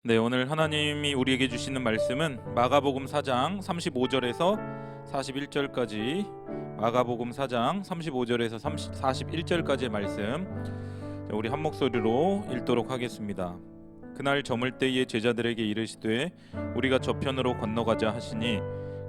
네, 오늘 하나님이 우리에게 주시는 말씀은 마가복음 4장 35절에서 41절까지, 마가복음 4장 35절에서 41절까지의 말씀, 우리 한 목소리로 읽도록 하겠습니다. 그날 저물 때에 제자들에게 이르시되 우리가 저편으로 건너가자 하시니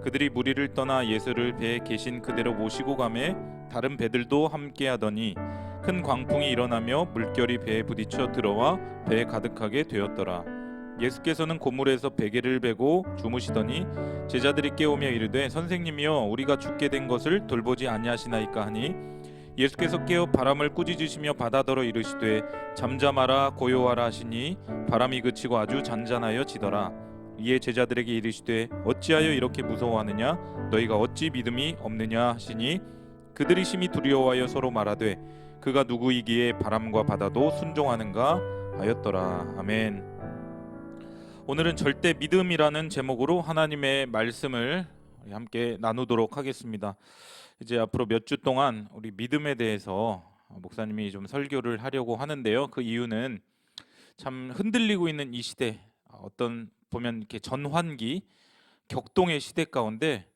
그들이 무리를 떠나 예수를 배에 계신 그대로 모시고 가매 다른 배들도 함께하더니 큰 광풍이 일어나며 물결이 배에 부딪혀 들어와 배에 가득하게 되었더라. 예수께서는 고물에서 베개를 베고 주무시더니 제자들이 깨우며 이르되 선생님이여 우리가 죽게 된 것을 돌보지 아니하시나이까 하니 예수께서 깨어 바람을 꾸짖으시며 바다더러 이르시되 잠잠하라 고요하라 하시니 바람이 그치고 아주 잔잔하여 지더라. 이에 제자들에게 이르시되 어찌하여 이렇게 무서워하느냐 너희가 어찌 믿음이 없느냐 하시니 그들이 심히 두려워하여 서로 말하되 그가 누구이기에 바람과 바다도 순종하는가 하였더라. 아멘. 오늘은 절대 믿음이라는 제목으로 하나님의 말씀을 함께 나누도록 하겠습니다. 이제 앞으로 몇 주 동안 우리 믿음에 대해서 목사님이 좀 설교를 하려고 하는데요. 그 이유는 참 흔들리고 있는 이 시대, 어떤 보면 이렇게 전환기, 격동의 시대 가운데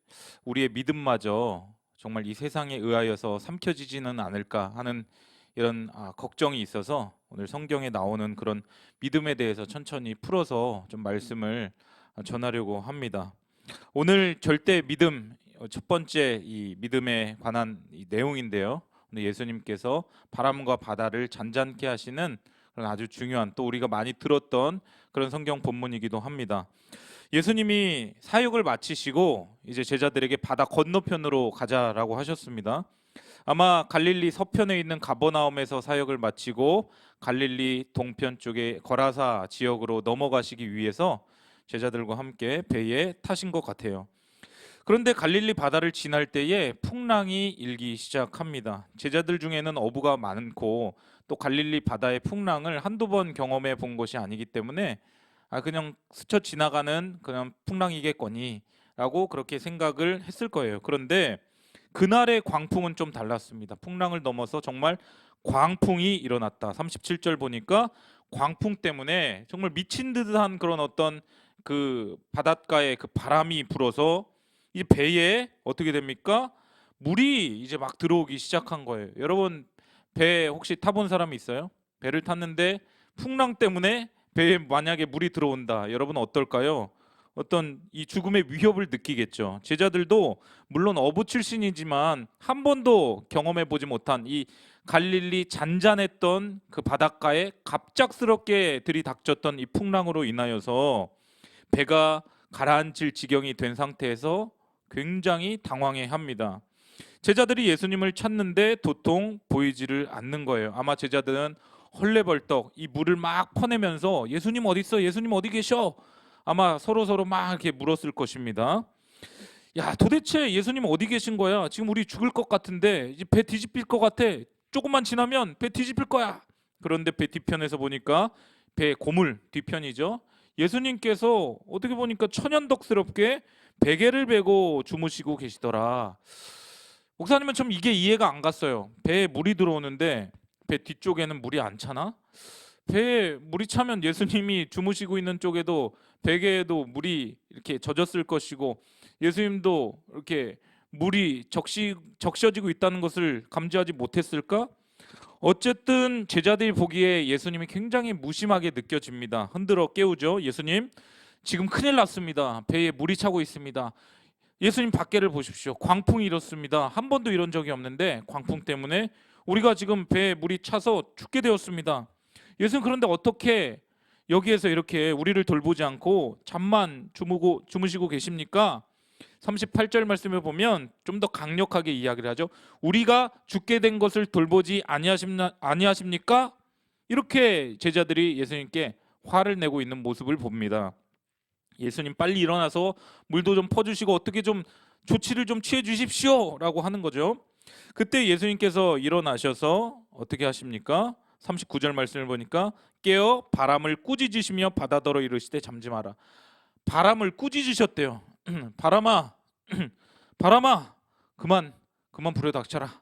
우리의 믿음마저 정말 이 세상에 의하여서 삼켜지지는 않을까 하는 이런 걱정이 있어서 오늘 성경에 나오는 그런 믿음에 대해서 천천히 풀어서 좀 말씀을 전하려고 합니다. 오늘 절대 믿음 첫 번째 이 믿음에 관한 이 내용인데요. 오늘 예수님께서 바람과 바다를 잔잔케 하시는 그런 아주 중요한, 또 우리가 많이 들었던 그런 성경 본문이기도 합니다. 예수님이 사역을 마치시고 이제 제자들에게 바다 건너편으로 가자라고 하셨습니다. 아마 갈릴리 서편에 있는 가버나움에서 사역을 마치고 갈릴리 동편 쪽의 거라사 지역으로 넘어가시기 위해서 제자들과 함께 배에 타신 것 같아요. 그런데 갈릴리 바다를 지날 때에 풍랑이 일기 시작합니다. 제자들 중에는 어부가 많고 또 갈릴리 바다의 풍랑을 한두 번 경험해 본 것이 아니기 때문에 그냥 스쳐 지나가는 그냥 풍랑이겠거니 라고 그렇게 생각을 했을 거예요. 그런데 그날의 광풍은 좀 달랐습니다. 풍랑을 넘어서 정말 광풍이 일어났다. 37절 보니까 광풍 때문에 정말 미친 듯한 그런 어떤 그 바닷가에 그 바람이 불어서 이 배에 어떻게 됩니까? 물이 이제 막 들어오기 시작한 거예요. 여러분 배 혹시 타본 사람이 있어요? 배를 탔는데 풍랑 때문에 배에 만약에 물이 들어온다. 여러분 어떨까요? 어떤 이 죽음의 위협을 느끼겠죠. 제자들도 물론 어부 출신이지만 한 번도 경험해 보지 못한 이 갈릴리 잔잔했던 그 바닷가에 갑작스럽게 들이닥쳤던 이 풍랑으로 인하여서 배가 가라앉을 지경이 된 상태에서 굉장히 당황해합니다. 제자들이 예수님을 찾는데 도통 보이지를 않는 거예요. 아마 제자들은 헐레벌떡 이 물을 막 퍼내면서 예수님 어디 있어? 예수님 어디 계셔? 아마 서로 막 이렇게 물었을 것입니다. 야, 도대체 예수님 어디 계신 거야? 지금 우리 죽을 것 같은데 이제 배 뒤집힐 것 같아. 조금만 지나면 배 뒤집힐 거야. 그런데 배 뒤편에서 보니까 배 고물 뒤편이죠. 예수님께서 어떻게 보니까 천연덕스럽게 베개를 베고 주무시고 계시더라. 목사님은 좀 이게 이해가 안 갔어요. 배에 물이 들어오는데 배 뒤쪽에는 물이 안 차나? 배에 물이 차면 예수님이 주무시고 있는 쪽에도 베개에도 물이 이렇게 젖었을 것이고 예수님도 이렇게 물이 적셔지고 있다는 것을 감지하지 못했을까? 어쨌든 제자들이 보기에 예수님이 굉장히 무심하게 느껴집니다. 흔들어 깨우죠. 예수님 지금 큰일 났습니다. 배에 물이 차고 있습니다. 예수님 밖에를 보십시오. 광풍이 일었습니다. 한 번도 이런 적이 없는데 광풍 때문에 우리가 지금 배에 물이 차서 죽게 되었습니다. 예수님 그런데 어떻게 여기에서 이렇게 우리를 돌보지 않고 잠만 주무시고 계십니까? 38절 말씀을 보면 좀 더 강력하게 이야기를 하죠. 우리가 죽게 된 것을 돌보지 아니하십니까? 이렇게 제자들이 예수님께 화를 내고 있는 모습을 봅니다. 예수님 빨리 일어나서 물도 좀 퍼주시고 어떻게 좀 조치를 좀 취해 주십시오 라고 하는 거죠. 그때 예수님께서 일어나셔서 어떻게 하십니까? 39절 말씀을 보니까 깨어 바람을 꾸짖으시며 바다더러 이르시되 잠지 마라. 바람을 꾸짖으셨대요. 바람아 바람아 그만 불에 닥쳐라.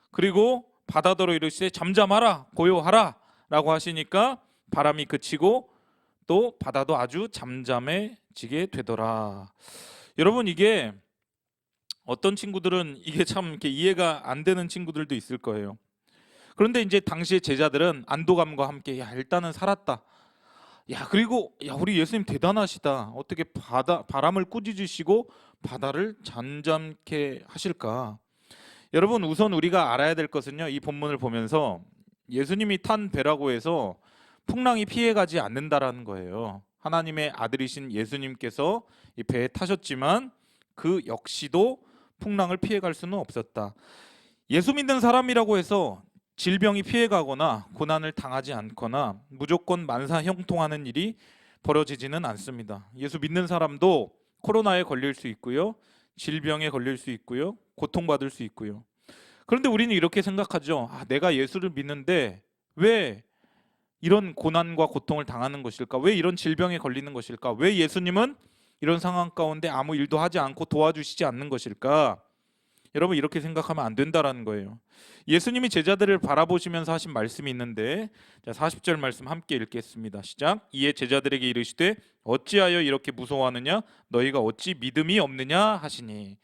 그리고 바다더러 이르시되 잠잠하라 고요하라 라고 하시니까 바람이 그치고 또 바다도 아주 잠잠해지게 되더라. 여러분, 이게 어떤 친구들은 이게 참 이렇게 이해가 안 되는 친구들도 있을 거예요. 그런데 이제 당시의 제자들은 안도감과 함께 야, 일단은 살았다. 야, 그리고 야, 우리 예수님 대단하시다. 어떻게 바람을 꾸짖으시고 바다를 잠잠케 하실까? 여러분, 우선 우리가 알아야 될 것은요, 이 본문을 보면서 예수님이 탄 배라고 해서 풍랑이 피해가지 않는다라는 거예요. 하나님의 아들이신 예수님께서 이 배에 타셨지만 그 역시도 풍랑을 피해갈 수는 없었다. 예수 믿는 사람이라고 해서 질병이 피해가거나 고난을 당하지 않거나 무조건 만사형통하는 일이 벌어지지는 않습니다. 예수 믿는 사람도 코로나에 걸릴 수 있고요, 질병에 걸릴 수 있고요, 고통받을 수 있고요. 그런데 우리는 이렇게 생각하죠. 내가 예수를 믿는데 왜 이런 고난과 고통을 당하는 것일까? 왜 이런 질병에 걸리는 것일까? 왜 예수님은 이런 상황 가운데 아무 일도 하지 않고 도와주시지 않는 것일까? 여러분, 이렇게 생각하면 안 된다라는 거예요. 예수님이 제자들을 바라보시면서 하신 말씀이 있는데, 자, 40절 말씀 함께 읽겠습니다. 시작. 이에 제자들에게 이르시되 어찌하여 이렇게 무서워하느냐? 너희가 어찌 믿음이 없느냐 하시니.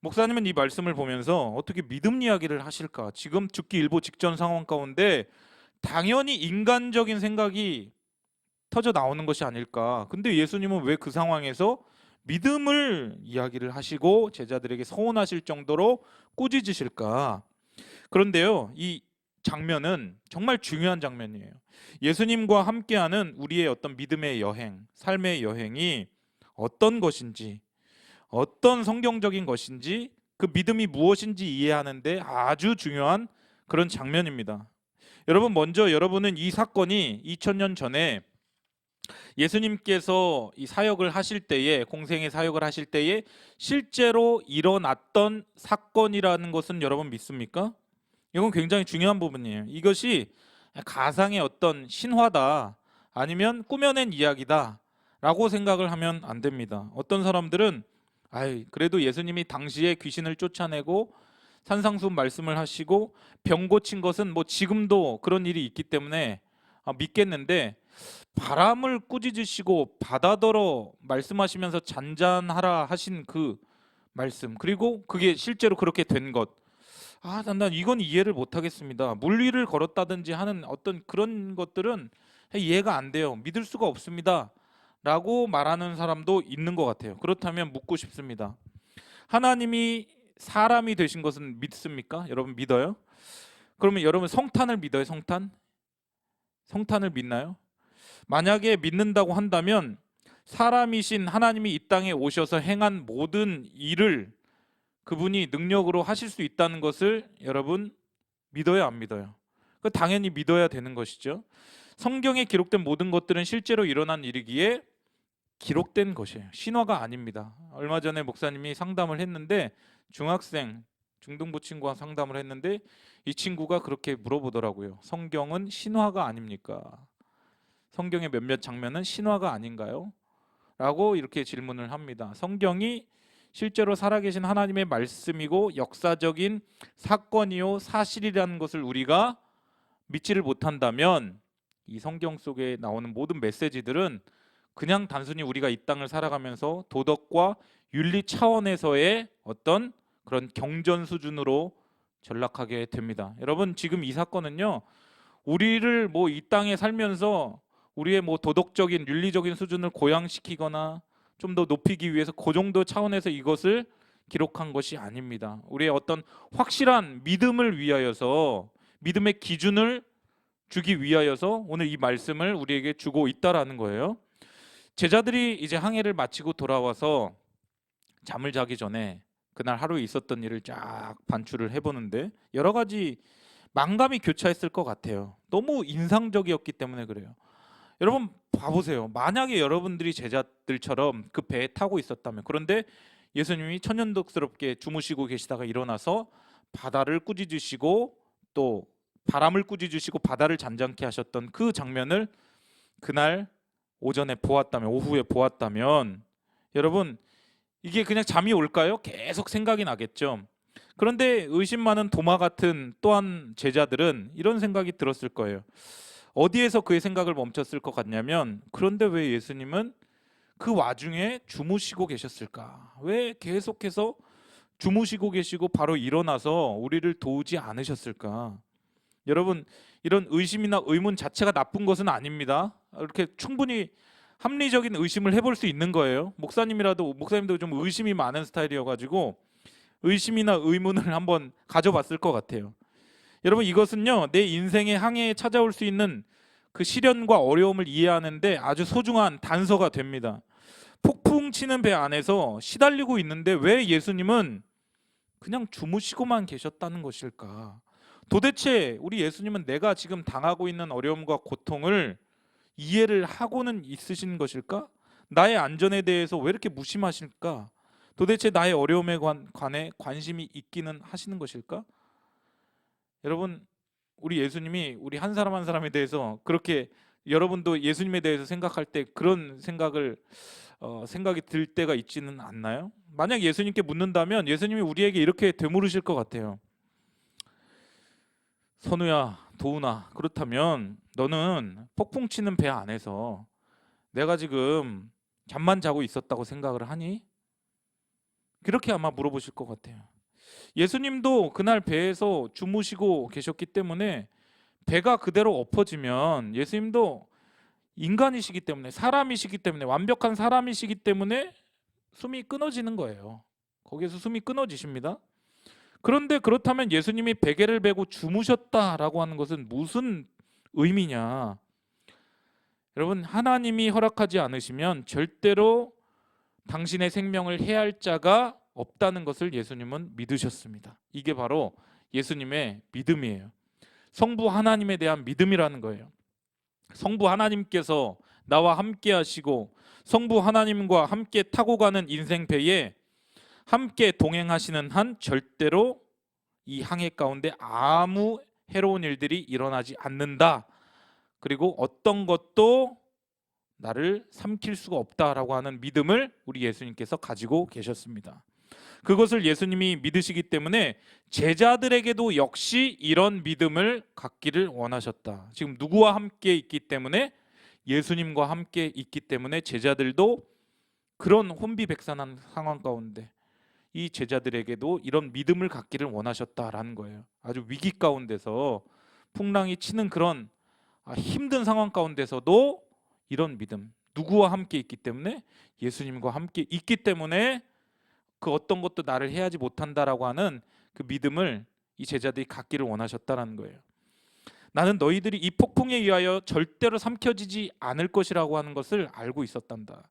목사님은 이 말씀을 보면서 어떻게 믿음 이야기를 하실까? 지금 죽기 일보 직전 상황 가운데 당연히 인간적인 생각이 터져 나오는 것이 아닐까. 근데 예수님은 왜 그 상황에서 믿음을 이야기를 하시고 제자들에게 서운하실 정도로 꾸짖으실까? 그런데요, 이 장면은 정말 중요한 장면이에요. 예수님과 함께하는 우리의 어떤 믿음의 여행, 삶의 여행이 어떤 것인지, 어떤 성경적인 것인지, 그 믿음이 무엇인지 이해하는데 아주 중요한 그런 장면입니다. 여러분, 먼저 여러분은 이 사건이 2000년 전에 예수님께서 이 사역을 하실 때에, 공생의 사역을 하실 때에 실제로 일어났던 사건이라는 것은 여러분 믿습니까? 이건 굉장히 중요한 부분이에요. 이것이 가상의 어떤 신화다, 아니면 꾸며낸 이야기다 라고 생각을 하면 안 됩니다. 어떤 사람들은 그래도 예수님이 당시에 귀신을 쫓아내고 산상수훈 말씀을 하시고 병 고친 것은 뭐 지금도 그런 일이 있기 때문에 믿겠는데, 바람을 꾸짖으시고 바다더러 말씀하시면서 잔잔하라 하신 그 말씀, 그리고 그게 실제로 그렇게 된 것, 난 이건 이해를 못하겠습니다. 물위를 걸었다든지 하는 어떤 그런 것들은 이해가 안 돼요. 믿을 수가 없습니다 라고 말하는 사람도 있는 것 같아요. 그렇다면 묻고 싶습니다. 하나님이 사람이 되신 것은 믿습니까? 여러분 믿어요? 그러면 여러분 성탄을 믿어요? 성탄을 믿나요? 만약에 믿는다고 한다면 사람이신 하나님이 이 땅에 오셔서 행한 모든 일을 그분이 능력으로 하실 수 있다는 것을 여러분 믿어요, 안 믿어요? 당연히 믿어야 되는 것이죠. 성경에 기록된 모든 것들은 실제로 일어난 일이기에 기록된 것이에요. 신화가 아닙니다. 얼마 전에 목사님이 상담을 했는데, 중학생, 중등부 친구와 상담을 했는데 이 친구가 그렇게 물어보더라고요. 성경은 신화가 아닙니까? 성경의 몇몇 장면은 신화가 아닌가요? 라고 이렇게 질문을 합니다. 성경이 실제로 살아계신 하나님의 말씀이고 역사적인 사건이요 사실이라는 것을 우리가 믿지를 못한다면 이 성경 속에 나오는 모든 메시지들은 그냥 단순히 우리가 이 땅을 살아가면서 도덕과 윤리 차원에서의 어떤 그런 경전 수준으로 전락하게 됩니다. 여러분, 지금 이 사건은요, 우리를 뭐 이 땅에 살면서 우리의 뭐 도덕적인 윤리적인 수준을 고양시키거나 좀 더 높이기 위해서 그 정도 차원에서 이것을 기록한 것이 아닙니다. 우리의 어떤 확실한 믿음을 위하여서, 믿음의 기준을 주기 위하여서 오늘 이 말씀을 우리에게 주고 있다라는 거예요. 제자들이 이제 항해를 마치고 돌아와서 잠을 자기 전에 그날 하루에 있었던 일을 쫙 반추를 해보는데 여러 가지 만감이 교차했을 것 같아요. 너무 인상적이었기 때문에 그래요. 여러분 봐보세요. 만약에 여러분들이 제자들처럼 그 배에 타고 있었다면, 그런데 예수님이 천연덕스럽게 주무시고 계시다가 일어나서 바다를 꾸짖으시고 또 바람을 꾸짖으시고 바다를 잔잔케 하셨던 그 장면을 그날 오전에 보았다면, 오후에 보았다면, 여러분 이게 그냥 잠이 올까요? 계속 생각이 나겠죠. 그런데 의심 많은 도마 같은 또한 제자들은 이런 생각이 들었을 거예요. 어디에서 그의 생각을 멈췄을 것 같냐면, 그런데 왜 예수님은 그 와중에 주무시고 계셨을까? 왜 계속해서 주무시고 계시고 바로 일어나서 우리를 도우지 않으셨을까? 여러분, 이런 의심이나 의문 자체가 나쁜 것은 아닙니다. 이렇게 충분히 합리적인 의심을 해볼 수 있는 거예요. 목사님도 좀 의심이 많은 스타일이어가지고 의심이나 의문을 한번 가져봤을 것 같아요. 여러분, 이것은요, 내 인생의 항해에 찾아올 수 있는 그 시련과 어려움을 이해하는데 아주 소중한 단서가 됩니다. 폭풍 치는 배 안에서 시달리고 있는데 왜 예수님은 그냥 주무시고만 계셨다는 것일까? 도대체 우리 예수님은 내가 지금 당하고 있는 어려움과 고통을 이해를 하고는 있으신 것일까? 나의 안전에 대해서 왜 이렇게 무심하실까? 도대체 나의 어려움에 관해 관심이 있기는 하시는 것일까? 여러분, 우리 예수님이 우리 한 사람 한 사람에 대해서 그렇게, 여러분도 예수님에 대해서 생각할 때 그런 생각이 들 때가 있지는 않나요? 만약 예수님께 묻는다면 예수님이 우리에게 이렇게 되물으실 것 같아요. 선우야, 도훈아, 그렇다면 너는 폭풍 치는 배 안에서 내가 지금 잠만 자고 있었다고 생각을 하니? 그렇게 아마 물어보실 것 같아요. 예수님도 그날 배에서 주무시고 계셨기 때문에 배가 그대로 엎어지면 예수님도 인간이시기 때문에, 사람이시기 때문에, 완벽한 사람이시기 때문에 숨이 끊어지는 거예요. 거기에서 숨이 끊어지십니다. 그런데 그렇다면 예수님이 베개를 베고 주무셨다라고 하는 것은 무슨 의미냐? 여러분, 하나님이 허락하지 않으시면 절대로 당신의 생명을 해할 자가 없다는 것을 예수님은 믿으셨습니다. 이게 바로 예수님의 믿음이에요. 성부 하나님에 대한 믿음이라는 거예요. 성부 하나님께서 나와 함께 하시고 성부 하나님과 함께 타고 가는 인생 배에 함께 동행하시는 한 절대로 이 항해 가운데 아무 해로운 일들이 일어나지 않는다. 그리고 어떤 것도 나를 삼킬 수가 없다라고 하는 믿음을 우리 예수님께서 가지고 계셨습니다. 그것을 예수님이 믿으시기 때문에 제자들에게도 역시 이런 믿음을 갖기를 원하셨다. 지금 누구와 함께 있기 때문에? 예수님과 함께 있기 때문에 제자들도 그런 혼비백산한 상황 가운데 이 제자들에게도 이런 믿음을 갖기를 원하셨다라는 거예요. 아주 위기 가운데서, 풍랑이 치는 그런 힘든 상황 가운데서도 이런 믿음, 누구와 함께 있기 때문에? 예수님과 함께 있기 때문에 그 어떤 것도 나를 해하지 못한다라고 하는 그 믿음을 이 제자들이 갖기를 원하셨다라는 거예요. 나는 너희들이 이 폭풍에 의하여 절대로 삼켜지지 않을 것이라고 하는 것을 알고 있었단다.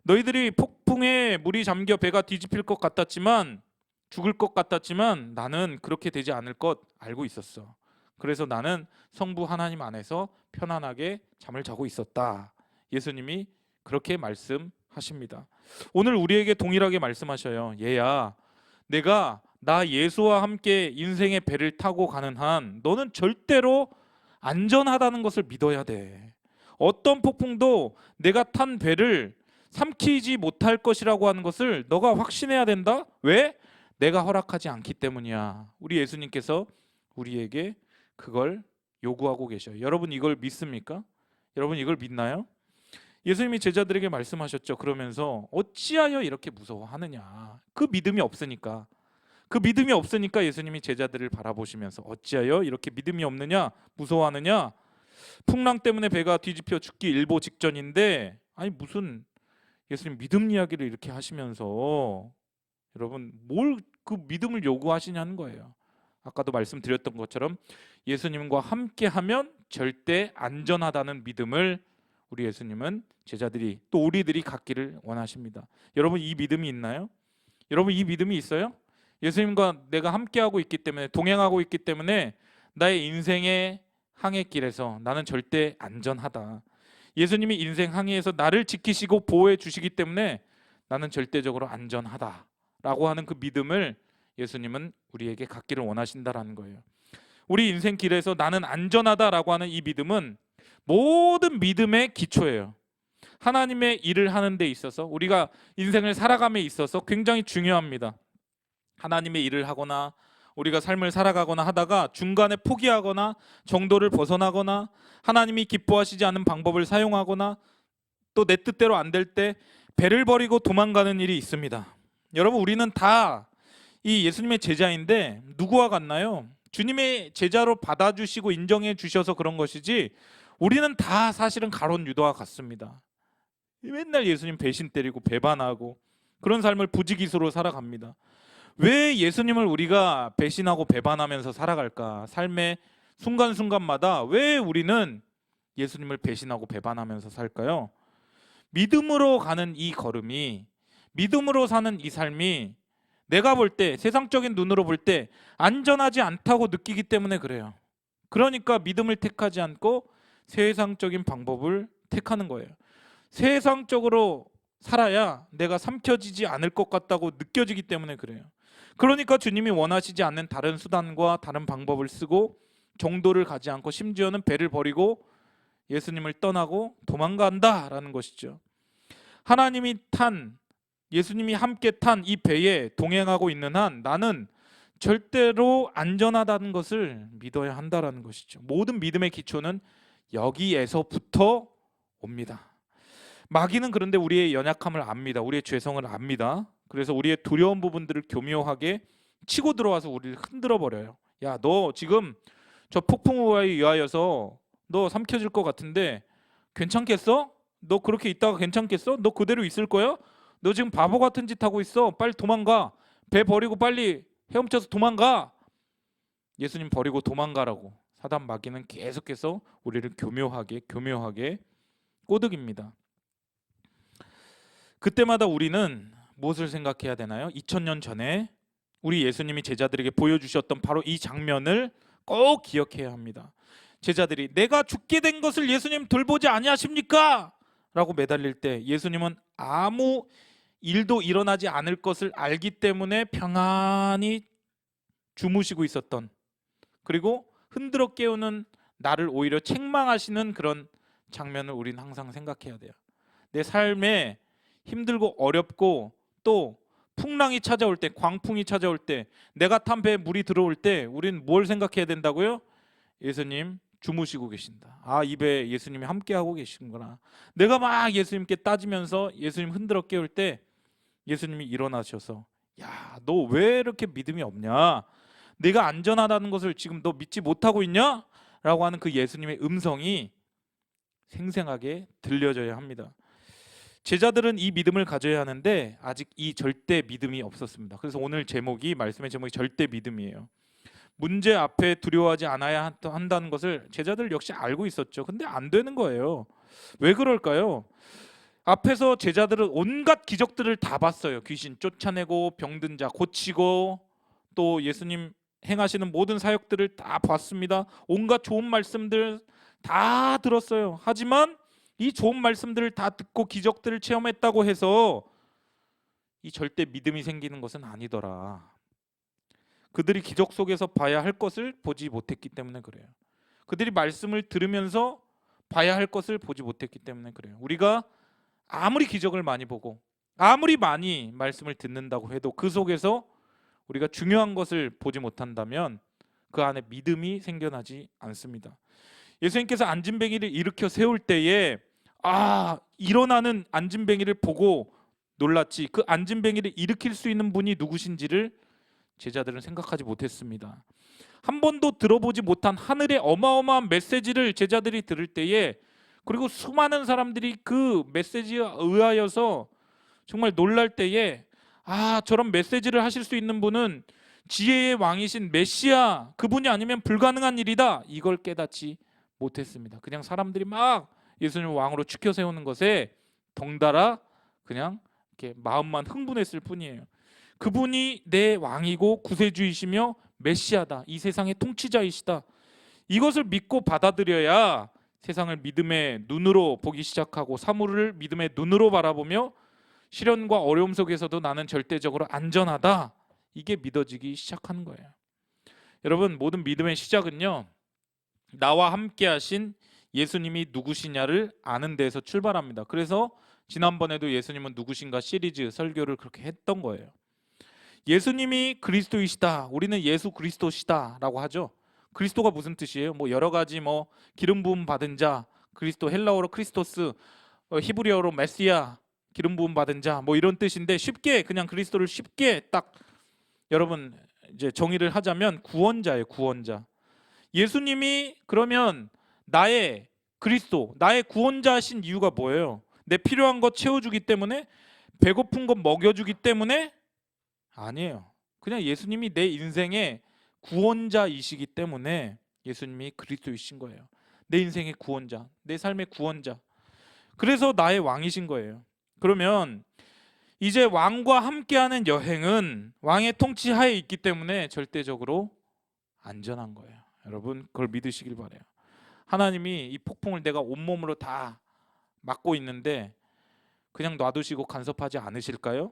너희들이 폭풍에 물이 잠겨 배가 뒤집힐 것 같았지만, 죽을 것 같았지만 나는 그렇게 되지 않을 것 알고 있었어. 그래서 나는 성부 하나님 안에서 편안하게 잠을 자고 있었다. 예수님이 그렇게 말씀하십니다. 오늘 우리에게 동일하게 말씀하셔요. 얘야, 내가 나 예수와 함께 인생의 배를 타고 가는 한 너는 절대로 안전하다는 것을 믿어야 돼. 어떤 폭풍도 내가 탄 배를 삼키지 못할 것이라고 하는 것을 너가 확신해야 된다. 왜? 내가 허락하지 않기 때문이야. 우리 예수님께서 우리에게 그걸 요구하고 계셔요. 여러분, 이걸 믿습니까? 여러분, 이걸 믿나요? 예수님이 제자들에게 말씀하셨죠. 그러면서 어찌하여 이렇게 무서워하느냐. 그 믿음이 없으니까. 그 믿음이 없으니까 예수님이 제자들을 바라보시면서 어찌하여 이렇게 믿음이 없느냐, 무서워하느냐. 풍랑 때문에 배가 뒤집혀 죽기 일보 직전인데, 아니 무슨 예수님 믿음 이야기를 이렇게 하시면서 여러분 뭘 그 믿음을 요구하시냐는 거예요. 아까도 말씀드렸던 것처럼 예수님과 함께하면 절대 안전하다는 믿음을 우리 예수님은 제자들이, 또 우리들이 갖기를 원하십니다. 여러분, 이 믿음이 있나요? 여러분, 이 믿음이 있어요? 예수님과 내가 함께하고 있기 때문에, 동행하고 있기 때문에 나의 인생의 항해길에서 나는 절대 안전하다. 예수님이 인생 항해에서 나를 지키시고 보호해 주시기 때문에 나는 절대적으로 안전하다라고 하는 그 믿음을 예수님은 우리에게 갖기를 원하신다라는 거예요. 우리 인생 길에서 나는 안전하다라고 하는 이 믿음은 모든 믿음의 기초예요. 하나님의 일을 하는 데 있어서, 우리가 인생을 살아감에 있어서 굉장히 중요합니다. 하나님의 일을 하거나 우리가 삶을 살아가거나 하다가 중간에 포기하거나 정도를 벗어나거나 하나님이 기뻐하시지 않는 방법을 사용하거나 또 내 뜻대로 안 될 때 배를 버리고 도망가는 일이 있습니다. 여러분, 우리는 다 이 예수님의 제자인데 누구와 같나요? 주님의 제자로 받아주시고 인정해 주셔서 그런 것이지 우리는 다 사실은 가롯 유다와 같습니다. 맨날 예수님 배신 때리고 배반하고 그런 삶을 부지기수로 살아갑니다. 왜 예수님을 우리가 배신하고 배반하면서 살아갈까? 삶의 순간순간마다 왜 우리는 예수님을 배신하고 배반하면서 살까요? 믿음으로 가는 이 걸음이, 믿음으로 사는 이 삶이 내가 볼 때, 세상적인 눈으로 볼 때 안전하지 않다고 느끼기 때문에 그래요. 그러니까 믿음을 택하지 않고 세상적인 방법을 택하는 거예요. 세상적으로 살아야 내가 삼켜지지 않을 것 같다고 느껴지기 때문에 그래요. 그러니까 주님이 원하시지 않는 다른 수단과 다른 방법을 쓰고 정도를 가지 않고 심지어는 배를 버리고 예수님을 떠나고 도망간다라는 것이죠. 하나님이 탄, 예수님이 함께 탄 이 배에 동행하고 있는 한 나는 절대로 안전하다는 것을 믿어야 한다라는 것이죠. 모든 믿음의 기초는 여기에서부터 옵니다. 마귀는 그런데 우리의 연약함을 압니다. 우리의 죄성을 압니다. 그래서 우리의 두려운 부분들을 교묘하게 치고 들어와서 우리를 흔들어 버려요. 야, 너 지금 저 폭풍우에 의하여서 너 삼켜질 것 같은데 괜찮겠어? 너 그렇게 있다가 괜찮겠어? 너 그대로 있을 거야? 너 지금 바보 같은 짓 하고 있어. 빨리 도망가. 배 버리고 빨리 헤엄쳐서 도망가. 예수님 버리고 도망가라고 사단 마귀는 계속해서 우리를 교묘하게 꼬드깁니다. 그때마다 우리는 무엇을 생각해야 되나요? 2000년 전에 우리 예수님이 제자들에게 보여주셨던 바로 이 장면을 꼭 기억해야 합니다. 제자들이 내가 죽게 된 것을 예수님 돌보지 아니하십니까? 라고 매달릴 때 예수님은 아무 일도 일어나지 않을 것을 알기 때문에 평안히 주무시고 있었던, 그리고 흔들어 깨우는 나를 오히려 책망하시는 그런 장면을 우리는 항상 생각해야 돼요. 내 삶에 힘들고 어렵고 또 풍랑이 찾아올 때, 광풍이 찾아올 때, 내가 탄 배에 물이 들어올 때 우리는 뭘 생각해야 된다고요? 예수님 주무시고 계신다. 아, 이 배에 예수님이 함께하고 계시는구나. 내가 막 예수님께 따지면서 예수님 흔들어 깨울 때 예수님이 일어나셔서 야, 너 왜 이렇게 믿음이 없냐? 내가 안전하다는 것을 지금 너 믿지 못하고 있냐? 라고 하는 그 예수님의 음성이 생생하게 들려져야 합니다. 제자들은 이 믿음을 가져야 하는데 아직 이 절대 믿음이 없었습니다. 그래서 오늘 말씀의 제목이 절대 믿음이에요. 문제 앞에 두려워하지 않아야 한다는 것을 제자들 역시 알고 있었죠. 근데 안 되는 거예요. 왜 그럴까요? 앞에서 제자들은 온갖 기적들을 다 봤어요. 귀신 쫓아내고 병든 자 고치고 또 예수님 행하시는 모든 사역들을 다 봤습니다. 온갖 좋은 말씀들 다 들었어요. 하지만 이 좋은 말씀들을 다 듣고 기적들을 체험했다고 해서 이 절대 믿음이 생기는 것은 아니더라. 그들이 기적 속에서 봐야 할 것을 보지 못했기 때문에 그래요. 그들이 말씀을 들으면서 봐야 할 것을 보지 못했기 때문에 그래요. 우리가 아무리 기적을 많이 보고 아무리 많이 말씀을 듣는다고 해도 그 속에서 우리가 중요한 것을 보지 못한다면 그 안에 믿음이 생겨나지 않습니다. 예수님께서 안진뱅이를 일으켜 세울 때에 일어나는 안진뱅이를 보고 놀랐지 그 안진뱅이를 일으킬 수 있는 분이 누구신지를 제자들은 생각하지 못했습니다. 한 번도 들어보지 못한 하늘의 어마어마한 메시지를 제자들이 들을 때에, 그리고 수많은 사람들이 그 메시지에 의하여서 정말 놀랄 때에 저런 메시지를 하실 수 있는 분은 지혜의 왕이신 메시아, 그분이 아니면 불가능한 일이다, 이걸 깨닫지 못했습니다. 그냥 사람들이 막 예수님을 왕으로 추켜 세우는 것에 덩달아 그냥 이렇게 마음만 흥분했을 뿐이에요. 그분이 내 왕이고 구세주이시며 메시아다, 이 세상의 통치자이시다, 이것을 믿고 받아들여야 세상을 믿음의 눈으로 보기 시작하고 사물을 믿음의 눈으로 바라보며 시련과 어려움 속에서도 나는 절대적으로 안전하다, 이게 믿어지기 시작하는 거예요. 여러분, 모든 믿음의 시작은요, 나와 함께 하신 예수님이 누구시냐를 아는 데에서 출발합니다. 그래서 지난번에도 예수님은 누구신가 시리즈 설교를 그렇게 했던 거예요. 예수님이 그리스도이시다, 우리는 예수 그리스도시다라고 하죠. 그리스도가 무슨 뜻이에요? 뭐 여러 가지 뭐 기름 부음 받은 자, 그리스도, 헬라어로 크리스토스, 히브리어로 메시아, 기름 부음 받은 자, 뭐 이런 뜻인데 쉽게 그냥 그리스도를 쉽게 딱 여러분 이제 정의를 하자면 구원자예요, 구원자. 예수님이 그러면 나의 그리스도, 나의 구원자신 이유가 뭐예요? 내 필요한 것 채워주기 때문에? 배고픈 것 먹여주기 때문에? 아니에요. 그냥 예수님이 내 인생의 구원자이시기 때문에 예수님이 그리스도이신 거예요. 내 인생의 구원자, 내 삶의 구원자. 그래서 나의 왕이신 거예요. 그러면 이제 왕과 함께하는 여행은 왕의 통치하에 있기 때문에 절대적으로 안전한 거예요. 여러분 그걸 믿으시길 바라요. 하나님이 이 폭풍을 내가 온몸으로 다 막고 있는데 그냥 놔두시고 간섭하지 않으실까요?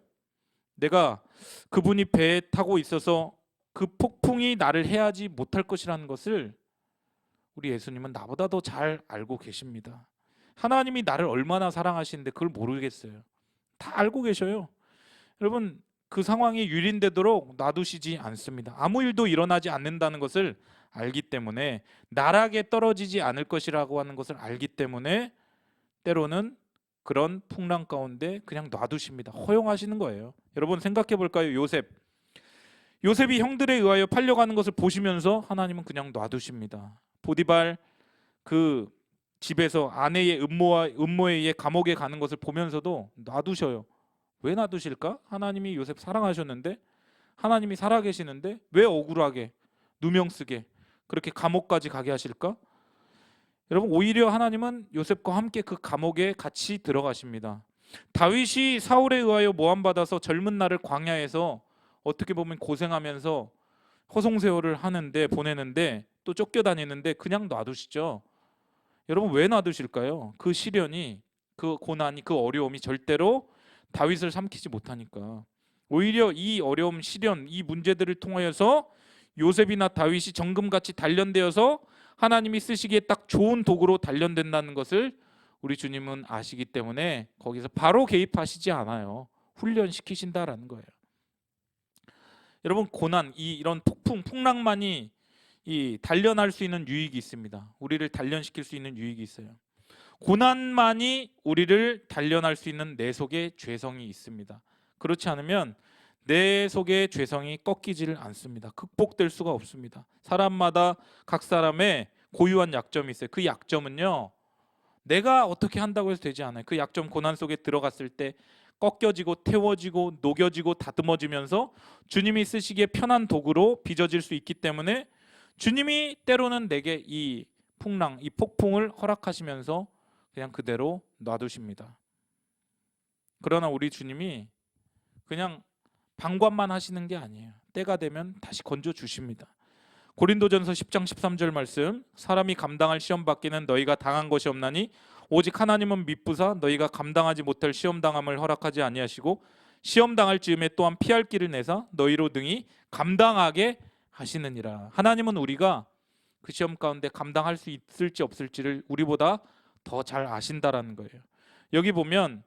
내가 그분이 배에 타고 있어서 그 폭풍이 나를 해하지 못할 것이라는 것을 우리 예수님은 나보다 더 잘 알고 계십니다. 하나님이 나를 얼마나 사랑하시는데 그걸 모르겠어요. 다 알고 계셔요. 여러분 그 상황이 유린되도록 놔두시지 않습니다. 아무 일도 일어나지 않는다는 것을 알기 때문에, 나락에 떨어지지 않을 것이라고 하는 것을 알기 때문에 때로는 그런 풍랑 가운데 그냥 놔두십니다. 허용하시는 거예요. 여러분 생각해 볼까요? 요셉이 형들에 의하여 팔려가는 것을 보시면서 하나님은 그냥 놔두십니다. 보디발 그 집에서 아내의 음모에 의해 감옥에 가는 것을 보면서도 놔두셔요. 왜 놔두실까? 하나님이 요셉 사랑하셨는데, 하나님이 살아계시는데 왜 억울하게 누명 쓰게 그렇게 감옥까지 가게 하실까? 여러분 오히려 하나님은 요셉과 함께 그 감옥에 같이 들어가십니다. 다윗이 사울에 의하여 모함받아서 젊은 날을 광야에서 어떻게 보면 고생하면서 허송세월을 하는데 보내는데 또 쫓겨다니는데 그냥 놔두시죠. 여러분 왜 놔두실까요? 그 시련이, 그 고난이, 그 어려움이 절대로 다윗을 삼키지 못하니까. 오히려 이 어려움, 시련, 이 문제들을 통하여서 요셉이나 다윗이 정금같이 단련되어서 하나님이 쓰시기에 딱 좋은 도구로 단련된다는 것을 우리 주님은 아시기 때문에 거기서 바로 개입하시지 않아요. 훈련시키신다라는 거예요. 여러분 고난, 이런 폭풍, 풍랑만이 이 단련할 수 있는 유익이 있습니다. 우리를 단련시킬 수 있는 유익이 있어요. 고난만이 우리를 단련할 수 있는 내 속에 죄성이 있습니다. 그렇지 않으면 내 속의 죄성이 꺾이지를 않습니다. 극복될 수가 없습니다. 사람마다 각 사람의 고유한 약점이 있어요. 그 약점은요, 내가 어떻게 한다고 해서 되지 않아요. 그 약점 고난 속에 들어갔을 때 꺾여지고 태워지고 녹여지고 다듬어지면서 주님이 쓰시기에 편한 도구로 빚어질 수 있기 때문에 주님이 때로는 내게 이 풍랑, 이 폭풍을 허락하시면서 그냥 그대로 놔두십니다. 그러나 우리 주님이 그냥 방관만 하시는 게 아니에요. 때가 되면 다시 건져 주십니다. 고린도전서 10장 13절 말씀, 사람이 감당할 시험 받기는 너희가 당한 것이 없나니 오직 하나님은 미쁘사 너희가 감당하지 못할 시험 당함을 허락하지 아니하시고 시험 당할 즈음에 또한 피할 길을 내사 너희로 등이 감당하게 하시느니라. 하나님은 우리가 그 시험 가운데 감당할 수 있을지 없을지를 우리보다 더 잘 아신다라는 거예요. 여기 보면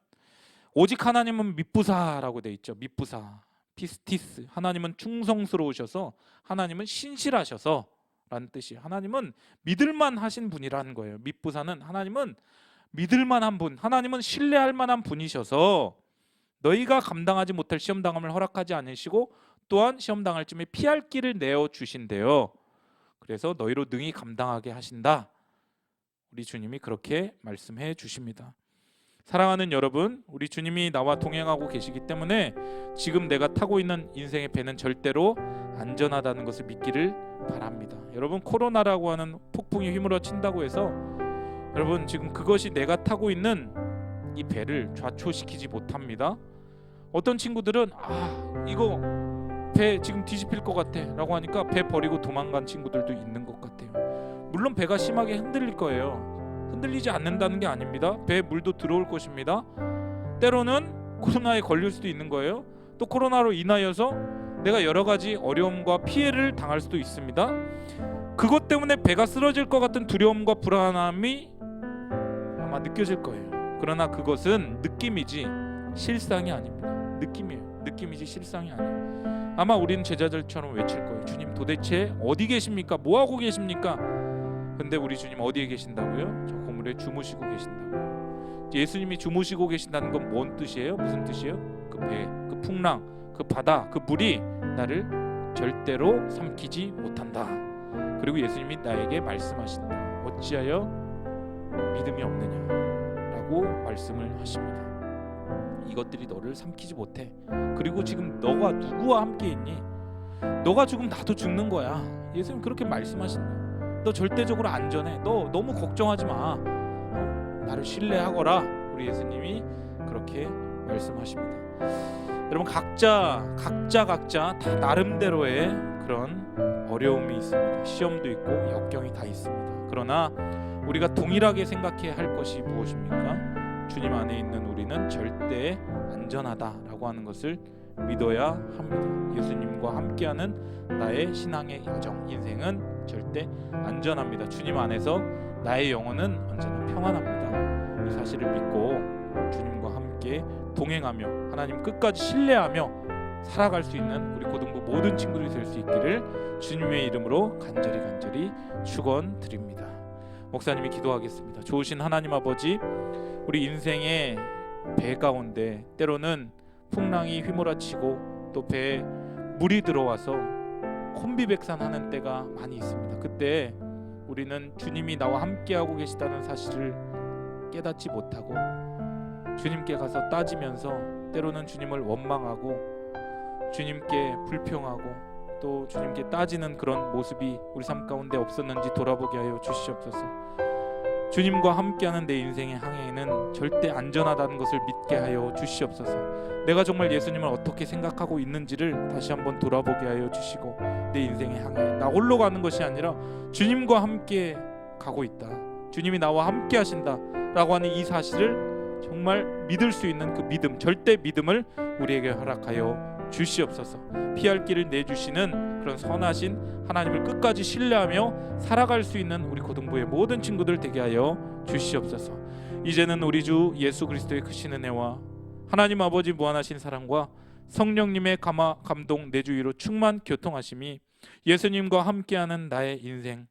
오직 하나님은 미쁘사라고 돼 있죠. 미쁘사, 피스티스. 하나님은 충성스러우셔서, 하나님은 신실하셔서 라는 뜻이에요. 하나님은 믿을만 하신 분이라는 거예요. 미쁘사는 하나님은 믿을만한 분, 하나님은 신뢰할 만한 분이셔서 너희가 감당하지 못할 시험 당함을 허락하지 않으시고 또한 시험 당할 쯤에 피할 길을 내어 주신대요. 그래서 너희로 능히 감당하게 하신다. 우리 주님이 그렇게 말씀해 주십니다. 사랑하는 여러분, 우리 주님이 나와 동행하고 계시기 때문에 지금 내가 타고 있는 인생의 배는 절대로 안전하다는 것을 믿기를 바랍니다. 여러분 코로나라고 하는 폭풍이 휘몰아친다고 해서 여러분 지금 그것이 내가 타고 있는 이 배를 좌초시키지 못합니다. 어떤 친구들은 이거 배 지금 뒤집힐 것 같아 라고 하니까 배 버리고 도망간 친구들도 있는 것 같아요. 물론 배가 심하게 흔들릴 거예요. 흔들리지 않는다는 게 아닙니다. 배에 물도 들어올 것입니다. 때로는 코로나에 걸릴 수도 있는 거예요. 또 코로나로 인하여서 내가 여러 가지 어려움과 피해를 당할 수도 있습니다. 그것 때문에 배가 쓰러질 것 같은 두려움과 불안함이 아마 느껴질 거예요. 그러나 그것은 느낌이지 실상이 아닙니다. 느낌이에요. 느낌이지 실상이 아니에요. 아마 우리는 제자들처럼 외칠 거예요. 주님 도대체 어디 계십니까? 뭐 하고 계십니까? 근데 우리 주님 어디에 계신다고요? 저 고물에 주무시고 계신다고요. 예수님이 주무시고 계신다는 건 뭔 뜻이에요? 무슨 뜻이에요? 그 배, 그 풍랑, 그 바다, 그 물이 나를 절대로 삼키지 못한다. 그리고 예수님이 나에게 말씀하신다. 어찌하여 믿음이 없느냐라고 말씀을 하십니다. 이것들이 너를 삼키지 못해. 그리고 지금 너가 누구와 함께 있니? 너가 죽으면 나도 죽는 거야. 예수님 그렇게 말씀하신다. 너 절대적으로 안전해. 너 너무 걱정하지 마. 나를 신뢰하거라. 우리 예수님이 그렇게 말씀하십니다. 여러분 각자 다 나름대로의 그런 어려움이 있습니다. 시험도 있고 역경이 다 있습니다. 그러나 우리가 동일하게 생각해야 할 것이 무엇입니까? 주님 안에 있는 우리는 절대 안전하다라고 하는 것을 믿어야 합니다. 예수님과 함께하는 나의 신앙의 여정, 인생은 절대 안전합니다. 주님 안에서 나의 영혼은 언제나 평안합니다. 이 사실을 믿고 주님과 함께 동행하며 하나님 끝까지 신뢰하며 살아갈 수 있는 우리 고등부 모든 친구들이 될 수 있기를 주님의 이름으로 간절히 축원드립니다. 목사님이 기도하겠습니다. 좋으신 하나님 아버지, 우리 인생의 배 가운데 때로는 풍랑이 휘몰아치고 또 배에 물이 들어와서 혼비백산하는 때가 많이 있습니다. 그때 우리는 주님이 나와 함께하고 계시다는 사실을 깨닫지 못하고 주님께 가서 따지면서 때로는 주님을 원망하고 주님께 불평하고 또 주님께 따지는 그런 모습이 우리 삶 가운데 없었는지 돌아보게 하여 주시옵소서. 주님과 함께하는 내 인생의 항해에는 절대 안전하다는 것을 믿게 하여 주시옵소서. 내가 정말 예수님을 어떻게 생각하고 있는지를 다시 한번 돌아보게 하여 주시고 내 인생의 항해 나 홀로 가는 것이 아니라 주님과 함께 가고 있다. 주님이 나와 함께 하신다 라고 하는 이 사실을 정말 믿을 수 있는 그 믿음, 절대 믿음을 우리에게 허락하여 주시옵소서. 피할 길을 내주시는 그런 선하신 하나님을 끝까지 신뢰하며 살아갈 수 있는 우리 고등부의 모든 친구들 되게 하여 주시옵소서. 이제는 우리 주 예수 그리스도의 크신 은혜와 하나님 아버지 무한하신 사랑과 성령님의 감동 내주위로 충만 교통하심이 예수님과 함께하는 나의 인생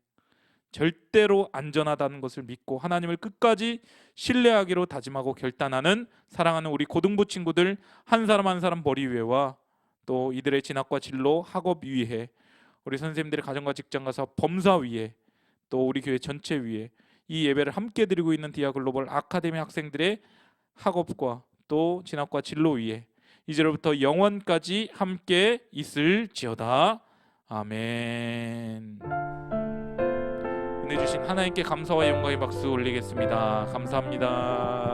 절대로 안전하다는 것을 믿고 하나님을 끝까지 신뢰하기로 다짐하고 결단하는 사랑하는 우리 고등부 친구들 한 사람 한 사람 머리 위에와 또 이들의 진학과 진로 학업 위에 우리 선생님들의 가정과 직장 가서 범사 위에 또 우리 교회 전체 위에 이 예배를 함께 드리고 있는 디아글로벌 아카데미 학생들의 학업과 또 진학과 진로 위에 이제로부터 영원까지 함께 있을지어다. 아멘. 은혜 주신 하나님께 감사와 영광의 박수 올리겠습니다. 감사합니다.